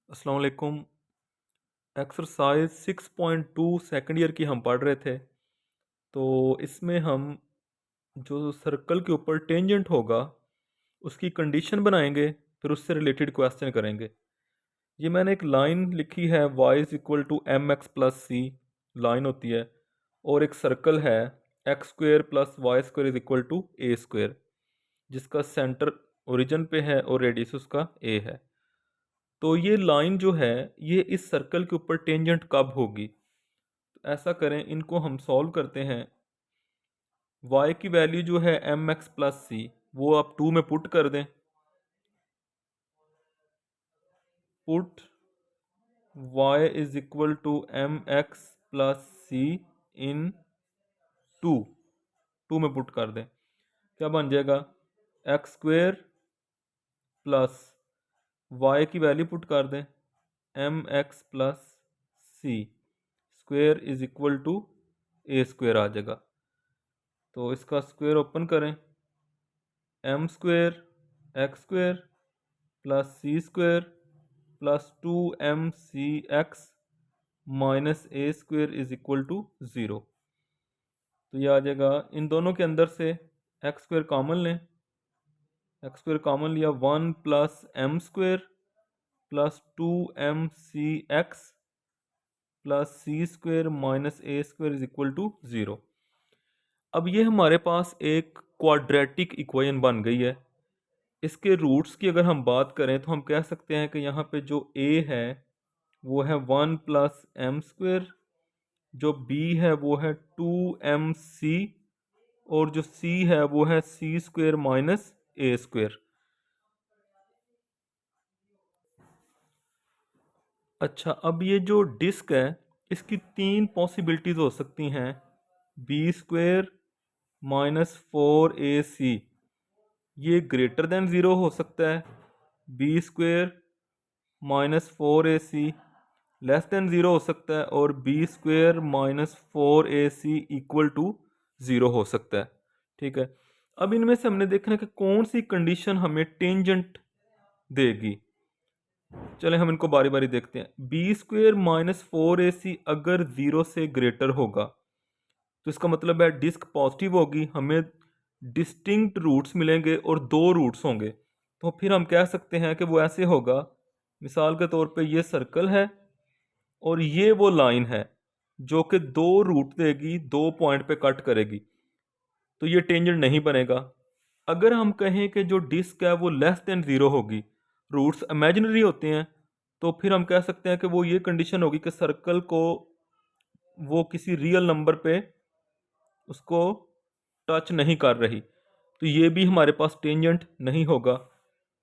अस्सलाम वालेकुम। Exercise 6.2 second year की हम पढ़ रहे थे। तो इसमें हम जो सर्कल के ऊपर टेंजेंट होगा उसकी कंडीशन बनाएंगे, फिर उससे रिलेटेड क्वेश्चन करेंगे। ये मैंने एक लाइन लिखी है, y is equal to M x plus c line होती है, और एक सर्कल है x square plus y square is equal to A square, जिसका सेंटर ओरिजिन पे है और रेडियस उसका ए है। तो ये लाइन जो है ये इस सर्कल के ऊपर टेंजेंट कब होगी? तो ऐसा करें, इनको हम सॉल्व करते हैं। y की वैल्यू जो है एम एक्स प्लस सी, वो आप 2 में पुट कर दें। Put y is equal to M x plus C in 2, 2 में पुट कर दें। क्या बन जाएगा? एक्स स्क्वेयर प्लस y की वैल्यू पुट कर दें, M x plus C square is equal to A square आ जाएगा। तो इसका स्क्वेयर ओपन करें, M square X square plus C square plus 2mc(x) minus A square is equal to 0। तो ये आ जाएगा, इन दोनों के अंदर से एक्स स्क्वेयर कॉमन लें। एक्स स्क्वेयर कॉमन लिया, 1 plus M square plus 2mc(x) plus C square minus A square is equal to 0। अब ये हमारे पास एक क्वाड्रेटिक इक्वेशन बन गई है। इसके रूट्स की अगर हम बात करें तो हम कह सकते हैं कि यहाँ पे जो a है वो है 1 प्लस एम स्क्वेयर, जो b है वो है 2mc, और जो c है वो है सी स्क्वेयर माइनस ए स्क्वेयर। अच्छा, अब ये जो डिस्क है इसकी 3 पॉसिबिलिटीज़ हो सकती हैं। बी स्क्वेयर माइनस 4ac, ये ग्रेटर देन ज़ीरो हो सकता है। B square minus 4ac less than zero हो सकता है, और b square minus 4ac equal to zero हो सकता है। ठीक है, अब इनमें से हमने देखना है कि कौन सी कंडीशन हमें टेंजेंट देगी। चले हम इनको बारी बारी देखते हैं। बी स्क्वेयर माइनस 4ac अगर ज़ीरो से ग्रेटर होगा तो इसका मतलब है डिस्क पॉजिटिव होगी, हमें डिस्टिंक्ट रूट्स मिलेंगे और 2 रूट्स होंगे। तो फिर हम कह सकते हैं कि वो ऐसे होगा, मिसाल के तौर पे ये सर्कल है और ये वो लाइन है जो कि 2 रूट देगी, 2 पॉइंट पे कट करेगी, तो ये टेंजेंट नहीं बनेगा। अगर हम कहें कि जो डिस्क है वो लेस देन ज़ीरो होगी, रूट्स इमेजिनरी होते हैं, तो फिर हम कह सकते हैं कि वो ये कंडीशन होगी कि सर्कल को वो किसी रियल नंबर पे उसको टच नहीं कर रही, तो ये भी हमारे पास टेंजेंट नहीं होगा।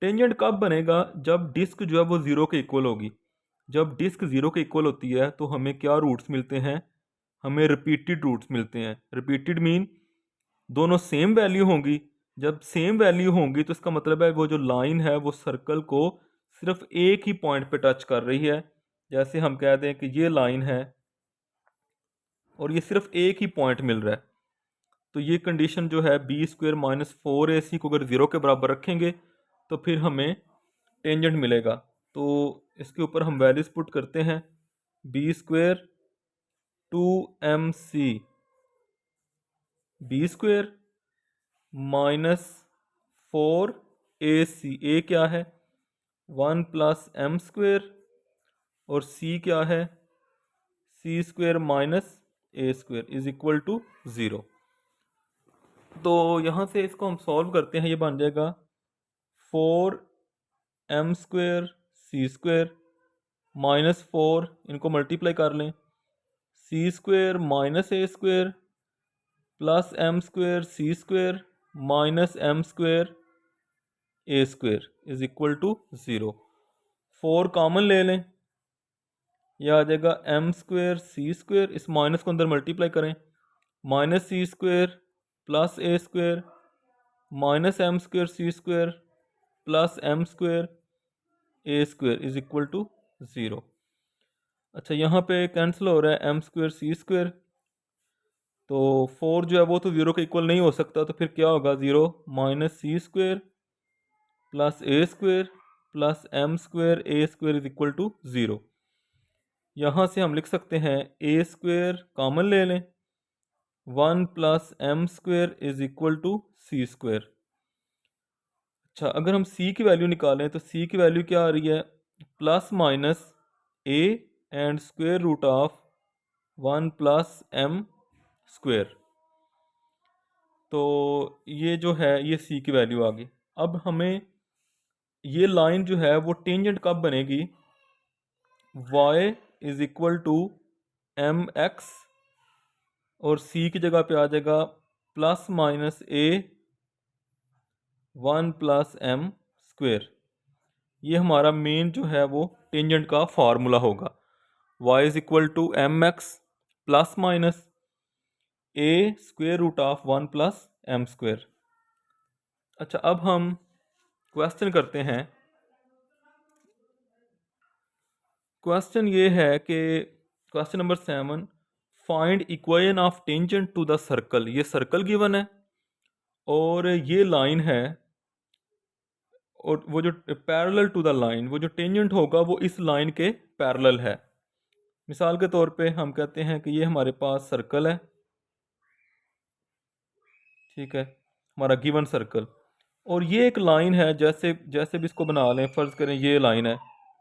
टेंजेंट कब बनेगा? जब डिस्क जो है वो ज़ीरो के इक्वल होगी। जब डिस्क ज़ीरो के इक्वल होती है तो हमें क्या रूट्स मिलते हैं? हमें रिपीटेड रूट्स मिलते हैं। रिपीटेड मीन दोनों सेम वैल्यू होंगी। जब सेम वैल्यू होंगी तो इसका मतलब है वो जो लाइन है वो सर्कल को सिर्फ एक ही पॉइंट पे टच कर रही है। जैसे हम कह दें कि ये लाइन है और ये सिर्फ एक ही पॉइंट मिल रहा है, तो ये कंडीशन जो है बी स्क्वेयर माइनस 4ac को अगर ज़ीरो के बराबर रखेंगे तो फिर हमें टेंजेंट मिलेगा। तो इसके ऊपर हम वैल्यूज पुट करते हैं, b square 2mc b square minus 4ac, a क्या है 1 प्लस एम स्क्वेयर, और सी क्या है C square minus A square is equal to 0। तो यहाँ से इसको हम सॉल्व करते हैं, ये बन जाएगा 4m square C square minus 4, इनको मल्टीप्लाई कर लें, C square minus A square plus M square C square minus M square A square is equal to 0। 4 common ले लें, यह आ जाएगा एम स्क्वेयर सी स्क्वेयर, इस माइनस को अंदर मल्टीप्लाई करें, minus C square plus A square minus M square C square plus M square A square is equal to 0। अच्छा, यहाँ पे कैंसिल हो रहा है एम स्क्वेयर सी स्क्वेयर, तो 4 जो है वो तो 0 के इक्वल नहीं हो सकता, तो फिर क्या होगा 0 minus C square plus A square plus M square A square is equal to 0। यहाँ से हम लिख सकते हैं ए स्क्वेयर कॉमन ले लें, 1 plus M square is equal to c square. अच्छा, अगर हम सी की वैल्यू निकालें तो सी की वैल्यू क्या आ रही है, plus minus a and square root of 1 plus M square. तो ये जो है ये सी की वैल्यू आ गई। अब हमें ये लाइन जो है वो टेंजेंट कब बनेगी, y is equal to M x और सी की जगह पे आ जाएगा प्लस माइनस ए 1 प्लस एम स्क्वेयर। ये हमारा मेन जो है वो टेंजेंट का फार्मूला होगा, y is equal to M x plus minus A square root of 1 plus M square. अच्छा, अब हम क्वेश्चन करते हैं। क्वेश्चन ये है कि question number 7, find equation of tangent to the circle. ये सर्कल गिवन है और ये लाइन है, और वो जो पैरेलल टू द लाइन, वो जो टेंजेंट होगा वो इस लाइन के पैरेलल है। मिसाल के तौर पे हम कहते हैं कि ये हमारे पास सर्कल है, ठीक है, हमारा गिवन सर्कल, और ये एक लाइन है, जैसे जैसे भी इसको बना लें, फ़र्ज़ करें ये लाइन है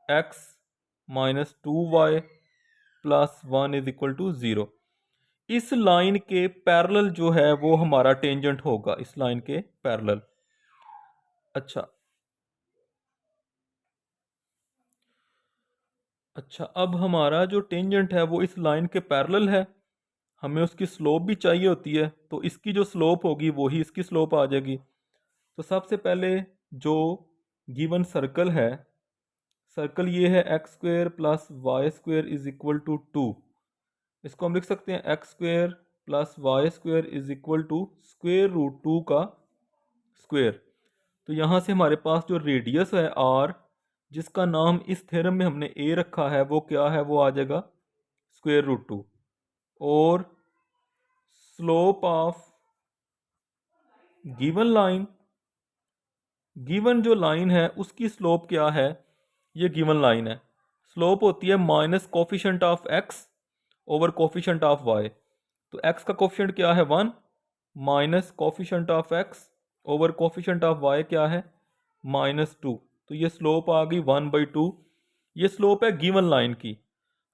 x minus 2y plus 1 is equal to 0। इस लाइन के पैरेलल जो है वो हमारा टेंजेंट होगा, इस लाइन के पैरेलल। अच्छा अच्छा, अब हमारा जो टेंजेंट है वो इस लाइन के पैरेलल है, हमें उसकी स्लोप भी चाहिए होती है, तो इसकी जो स्लोप होगी वही इसकी स्लोप आ जाएगी। तो सबसे पहले जो गिवन सर्कल है, सर्कल ये है x square plus y square is equal to 2। इसको हम लिख सकते हैं x square plus y square is equal to square root 2 का स्क्वेयर। तो यहाँ से हमारे पास जो रेडियस है आर, जिसका नाम इस थ्योरम में हमने ए रखा है, वो क्या है, वो आ जाएगा स्क्वेयर रूट 2। और slope of given line, given जो लाइन है उसकी स्लोप क्या है, ये गिवन लाइन है, स्लोप होती है minus coefficient of x over coefficient of y. तो एक्स का कोफिशेंट क्या है 1, minus coefficient of x over coefficient of y क्या है -2। तो ये स्लोप आ गई 1/2। ये स्लोप है गिवन लाइन की।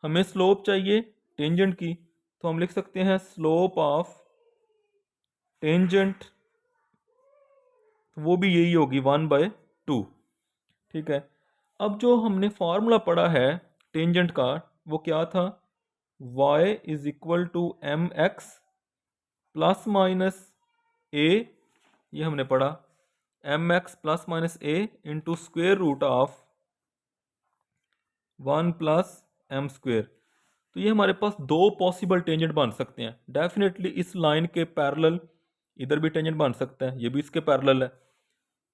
हमें स्लोप चाहिए टेंजेंट की, तो हम लिख सकते हैं स्लोप ऑफ टेंजेंट, वो भी यही होगी 1/2, ठीक है। अब जो हमने फार्मूला पढ़ा है टेंजेंट का, वो क्या था, y is equal to M x plus minus A, ये हमने पढ़ा M x plus minus A into square root of 1 plus M square. तो ये हमारे पास दो पॉसिबल टेंजेंट बन सकते हैं। डेफिनेटली इस लाइन के पैरेलल इधर भी टेंजेंट बन सकता है, ये भी इसके पैरेलल है।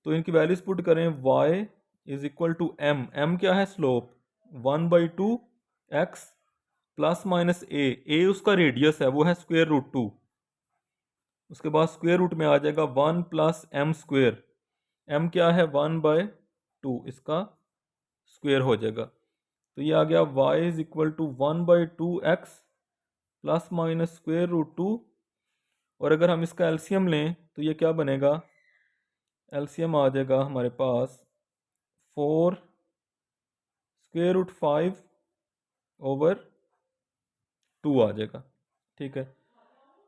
तो इनकी वैल्यूज पुट करें, y is equal to m क्या है slope, 1/2 x plus minus a उसका रेडियस है, वो है स्क्वेयर रूट 2। उसके बाद स्क्वेयर रूट में आ जाएगा 1 प्लस एम स्क्वेयर, एम क्या है 1/2, इसका स्क्वेयर हो जाएगा। तो ये आ गया y is equal to 1/2 x plus minus square root 2। और अगर हम इसका एलसीएम लें तो ये क्या बनेगा, एलसीएम आ जाएगा हमारे पास 4 स्क्वेयर रूट 5 ओवर 2 आ जाएगा, ठीक है।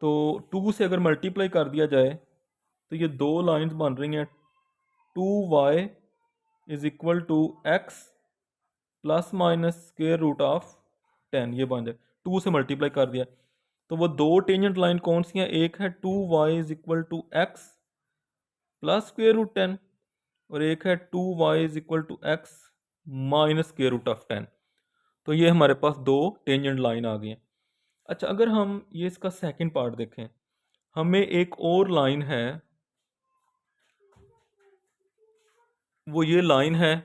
तो 2 से अगर मल्टीप्लाई कर दिया जाए तो ये दो लाइंस बन रही हैं, 2y is equal to x plus minus square root of 10, ये बन जाए 2 से मल्टीप्लाई कर दिया। तो वो दो टेंजेंट लाइन कौन सी हैं, एक है 2y is equal to x plus square root 10 और एक है 2y is equal to x minus square root of 10। तो ये हमारे पास दो टेंजेंट लाइन आ गई हैं। अच्छा, अगर हम ये इसका सेकंड पार्ट देखें, हमें एक और लाइन है, वो ये लाइन है